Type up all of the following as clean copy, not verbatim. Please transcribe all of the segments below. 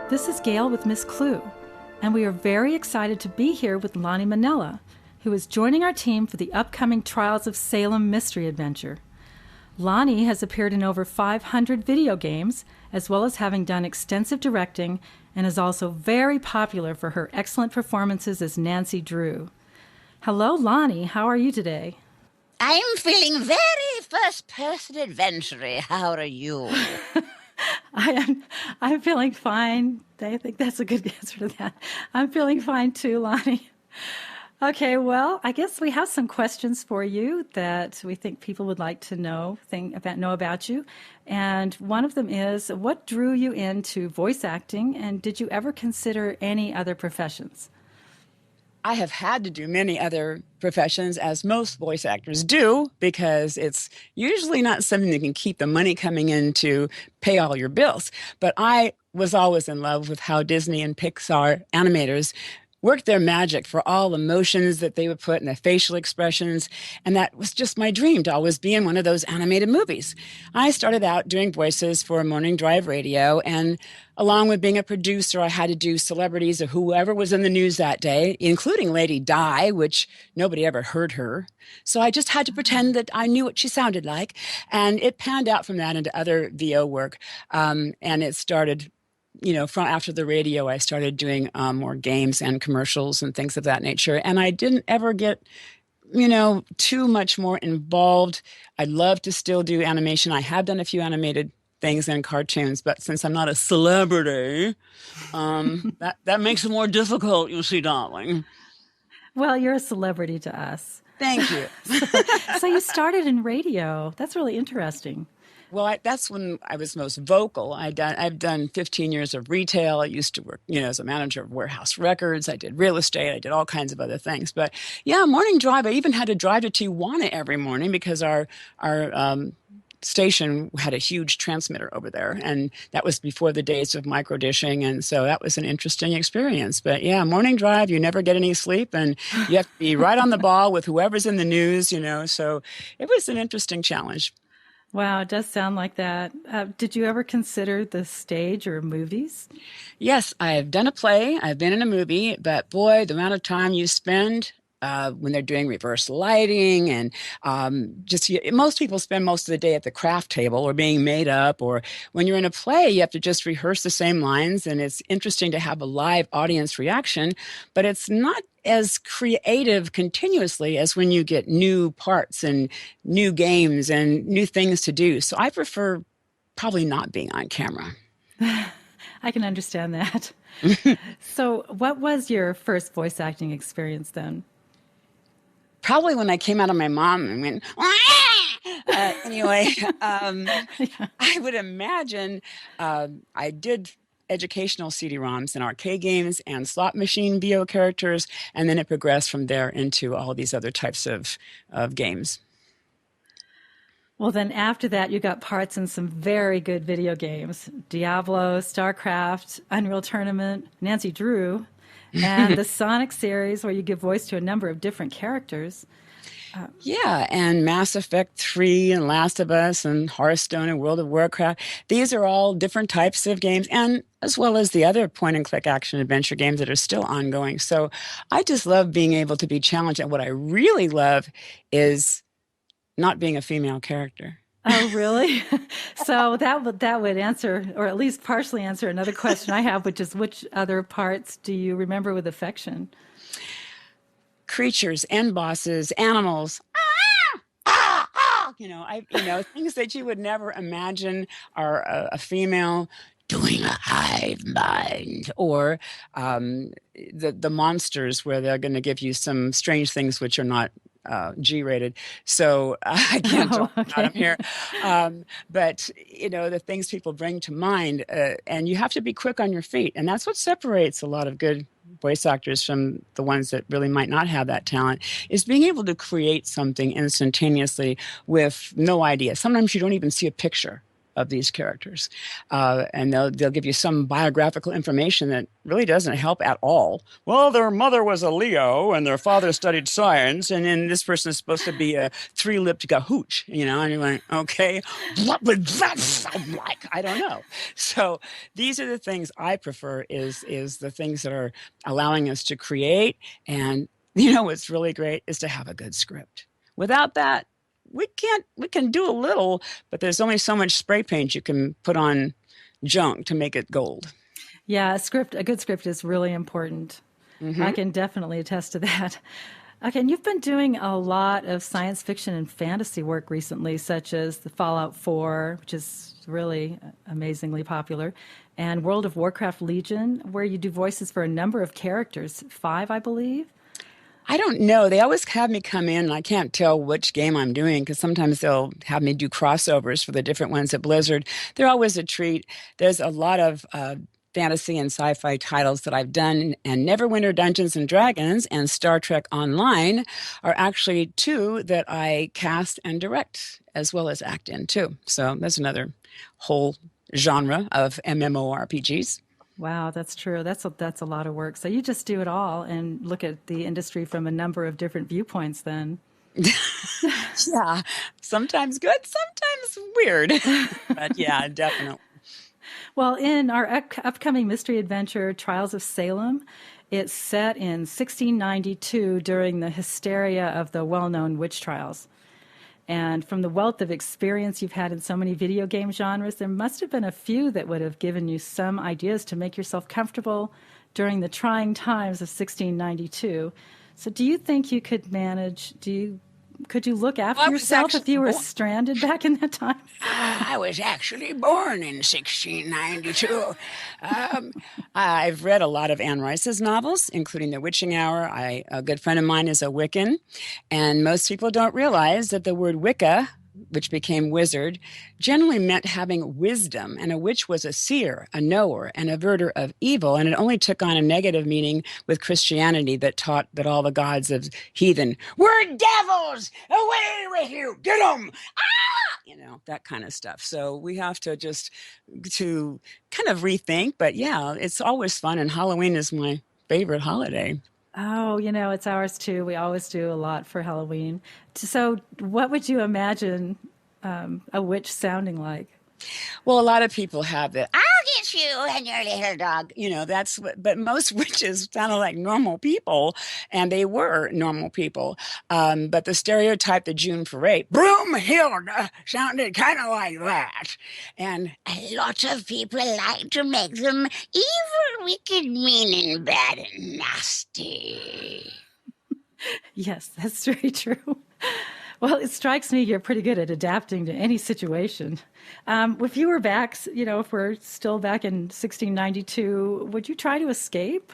This is Gail with Miss Clue, and we are very excited to be here with Lani Minella, who is joining our team for the upcoming Trials of Salem mystery adventure. Lani has appeared in over 500 video games, as well as having done extensive directing, and is also very popular for her excellent performances as Nancy Drew. Hello, Lani. How are you today? I'm feeling very first-person adventure-y. How are you? I'm feeling fine. I think that's a good answer to that. I'm feeling fine too, Lani. Okay, well, I guess we have some questions for you that we think people would like to know about you. And one of them is, what drew you into voice acting, and did you ever consider any other professions? I have had to do many other professions, as most voice actors do, because it's usually not something that can keep the money coming in to pay all your bills. But I was always in love with how Disney and Pixar animators worked their magic for all the motions that they would put and the facial expressions. And that was just my dream, to always be in one of those animated movies. I started out doing voices for morning drive radio, and along with being a producer, I had to do celebrities or whoever was in the news that day, including Lady Di, which nobody ever heard her. So I just had to pretend that I knew what she sounded like. And it panned out from that into other VO work. And it started, from after the radio, I started doing more games and commercials and things of that nature. And I didn't ever get, too much more involved. I'd love to still do animation. I have done a few animated things and cartoons, but since I'm not a celebrity, that makes it more difficult, you see, darling. Well, you're a celebrity to us. Thank you. So you started in radio. That's really interesting. Well, that's when I was most vocal. I've done 15 years of retail. I used to work, as a manager of warehouse records. I did real estate. I did all kinds of other things. But yeah, morning drive. I even had to drive to Tijuana every morning because our station had a huge transmitter over there, and that was before the days of micro dishing, and so that was an interesting experience. But yeah, morning drive, you never get any sleep, and you have to be right on the ball with whoever's in the news, so it was an interesting challenge. Wow, it does sound like that. Did you ever consider the stage or movies? Yes, I have done a play. I've been in a movie, but boy, the amount of time you spend when they're doing reverse lighting and most people spend most of the day at the craft table or being made up, or when you're in a play, you have to just rehearse the same lines, and it's interesting to have a live audience reaction, but it's not as creative continuously as when you get new parts and new games and new things to do. So I prefer probably not being on camera. I can understand that. So what was your first voice acting experience then? Probably when I came out of my mom and went, anyway, I would imagine I did educational CD-ROMs and arcade games and slot machine VO characters, and then it progressed from there into all these other types of games. Well, then after that, you got parts in some very good video games: Diablo, StarCraft, Unreal Tournament, Nancy Drew, and the Sonic series, where you give voice to a number of different characters. Yeah, and Mass Effect 3 and Last of Us and Hearthstone and World of Warcraft. These are all different types of games, and as well as the other point-and-click action adventure games that are still ongoing. So I just love being able to be challenged. And what I really love is not being a female character. Oh, really? So that would answer, or at least partially answer, another question I have, which is, which other parts do you remember with affection? Creatures, end bosses, animals. Things that you would never imagine are a female doing a hive mind, or the monsters, where they're going to give you some strange things which are not G-rated. So I can't talk about them here. But, the things people bring to mind, and you have to be quick on your feet. And that's what separates a lot of good voice actors from the ones that really might not have that talent, is being able to create something instantaneously with no idea. Sometimes you don't even see a picture of these characters. And they'll give you some biographical information that really doesn't help at all. Well, their mother was a Leo and their father studied science, and then this person is supposed to be a three-lipped gahooch, and you're like, okay, what would that sound like? I don't know. So these are the things I prefer is the things that are allowing us to create. And what's really great is to have a good script. Without that, we can do a little, but there's only so much spray paint you can put on junk to make it gold. Yeah, a good script is really important. Mm-hmm. I can definitely attest to that. Okay, and you've been doing a lot of science fiction and fantasy work recently, such as the Fallout 4, which is really amazingly popular, and World of Warcraft Legion, where you do voices for a number of characters, 5, I believe. I don't know. They always have me come in, and I can't tell which game I'm doing because sometimes they'll have me do crossovers for the different ones at Blizzard. They're always a treat. There's a lot of fantasy and sci-fi titles that I've done, and Neverwinter Dungeons and Dragons and Star Trek Online are actually 2 that I cast and direct as well as act in too. So that's another whole genre of MMORPGs. Wow, that's true. That's a lot of work. So you just do it all and look at the industry from a number of different viewpoints then. Yeah, sometimes good, sometimes weird. But yeah, definitely. Well, in our upcoming mystery adventure, Trials of Salem, it's set in 1692 during the hysteria of the well-known witch trials. And from the wealth of experience you've had in so many video game genres, there must have been a few that would have given you some ideas to make yourself comfortable during the trying times of 1692. So do you think you could manage, could you look after yourself if you were stranded back in that time? I was actually born in 1692. I've read a lot of Anne Rice's novels, including The Witching Hour. A good friend of mine is a Wiccan, and most people don't realize that the word Wicca, which became wizard, generally meant having wisdom, and a witch was a seer, a knower, an averter of evil, and it only took on a negative meaning with Christianity that taught that all the gods of heathen were devils! Away with you! Get them! Ah! That kind of stuff. So we have to to kind of rethink, but yeah, it's always fun, and Halloween is my favorite holiday. Oh, it's ours too. We always do a lot for Halloween. So what would you imagine a witch sounding like? Well, a lot of people have that. I'll get you and your little dog. But most witches sounded like normal people, and they were normal people. But the stereotype, the June parade, Broomhilda sounded kind of like that. And a lot of people like to make them evil, wicked, mean, and bad, and nasty. Yes, that's very true. Well, it strikes me you're pretty good at adapting to any situation. If you were back, if we're still back in 1692, would you try to escape?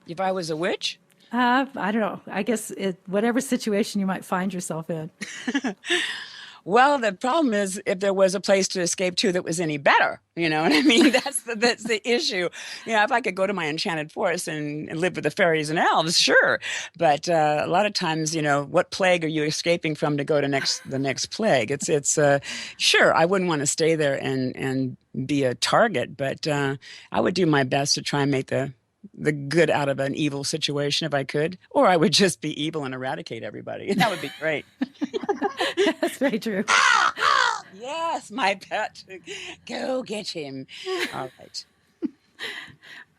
If I was a witch? I don't know. I guess whatever situation you might find yourself in. Well, the problem is if there was a place to escape to that was any better, you know what I mean? That's the issue. If I could go to my enchanted forest and live with the fairies and elves, sure. But a lot of times, what plague are you escaping from to go to the next plague? It's sure, I wouldn't want to stay there and be a target, but I would do my best to try and make the good out of an evil situation if I could, or I would just be evil and eradicate everybody. That would be great. That's very true. Yes, my pet. Go get him. All right.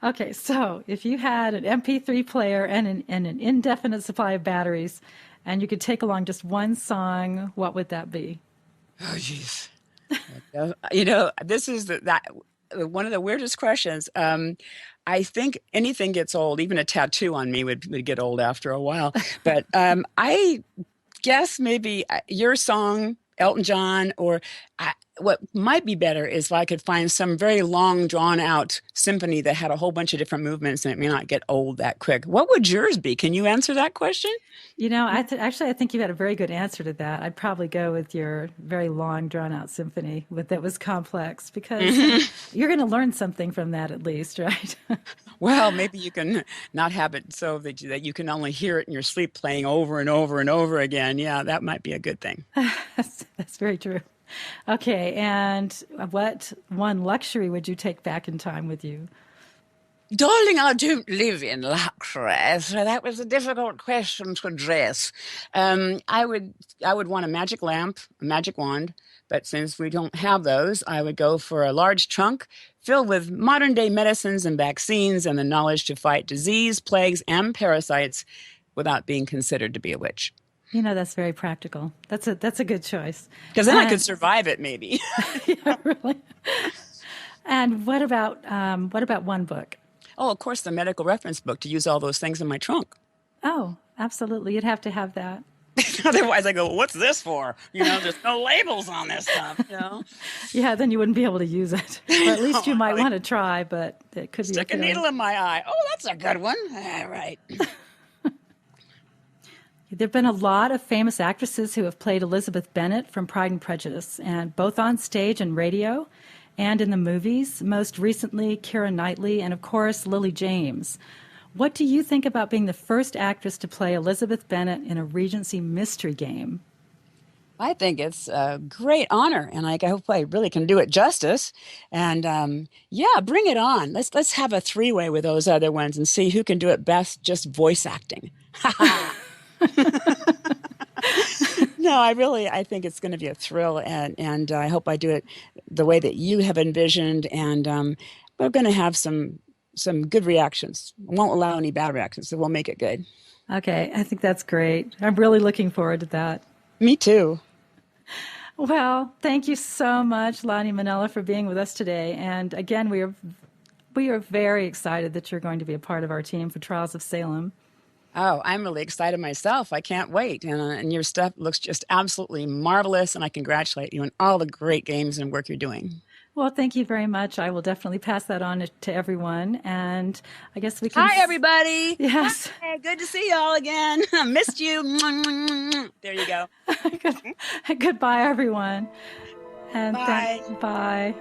Okay, so if you had an MP3 player and an indefinite supply of batteries, and you could take along just one song, what would that be? Oh, jeez. This is one of the weirdest questions. I think anything gets old. Even a tattoo on me would get old after a while. But I guess maybe your song, Elton John, or what might be better is if I could find some very long, drawn-out symphony that had a whole bunch of different movements and it may not get old that quick. What would yours be? Can you answer that question? Actually, I think you had a very good answer to that. I'd probably go with your very long, drawn-out symphony that was complex because you're going to learn something from that at least, right? Well, maybe you can not have it so that you can only hear it in your sleep playing over and over and over again. Yeah, that might be a good thing. That's very true. Okay, and what one luxury would you take back in time with you? Darling, I don't live in luxury, so that was a difficult question to address. I would want a magic lamp, a magic wand, but since we don't have those, I would go for a large trunk filled with modern day medicines and vaccines and the knowledge to fight disease, plagues, and parasites without being considered to be a witch. You know, that's very practical. That's a good choice. Because then I could And survive it, maybe. yeah, really. And what about one book? Oh, of course, the medical reference book to use all those things in my trunk. Oh, absolutely. You'd have to have that. Otherwise, I go, what's this for? There's no labels on this stuff. Yeah, then you wouldn't be able to use it. Or at least you might Like, want to try, but it could be a stick a failure. needle in my eye. Oh, that's a good one. All right. There have been a lot of famous actresses who have played Elizabeth Bennet from Pride and Prejudice, and both on stage and radio and in the movies, most recently Keira Knightley and, of course, Lily James. What do you think about being the first actress to play Elizabeth Bennet in a Regency mystery game? I think it's a great honor, and I hope I really can do it justice. And yeah, bring it on. Let's have a three-way with those other ones and see who can do it best, just voice acting. No, I think it's going to be a thrill, and I hope I do it the way that you have envisioned, and we're going to have some good reactions. I won't allow any bad reactions, so we'll make it good. Okay, I think that's great. I'm really looking forward to that. Me too. Well, thank you so much, Lani Minella, for being with us today. And again, we are very excited that you're going to be a part of our team for Trials of Salem. Oh, I'm really excited myself. I can't wait. And your stuff looks just absolutely marvelous, and I congratulate you on all the great games and work you're doing. Well, thank you very much. I will definitely pass that on to everyone. And I guess we can. Hi, everybody. Yes. Hi, good to see y'all again. I missed you. There you go. Goodbye, everyone. And Bye. bye.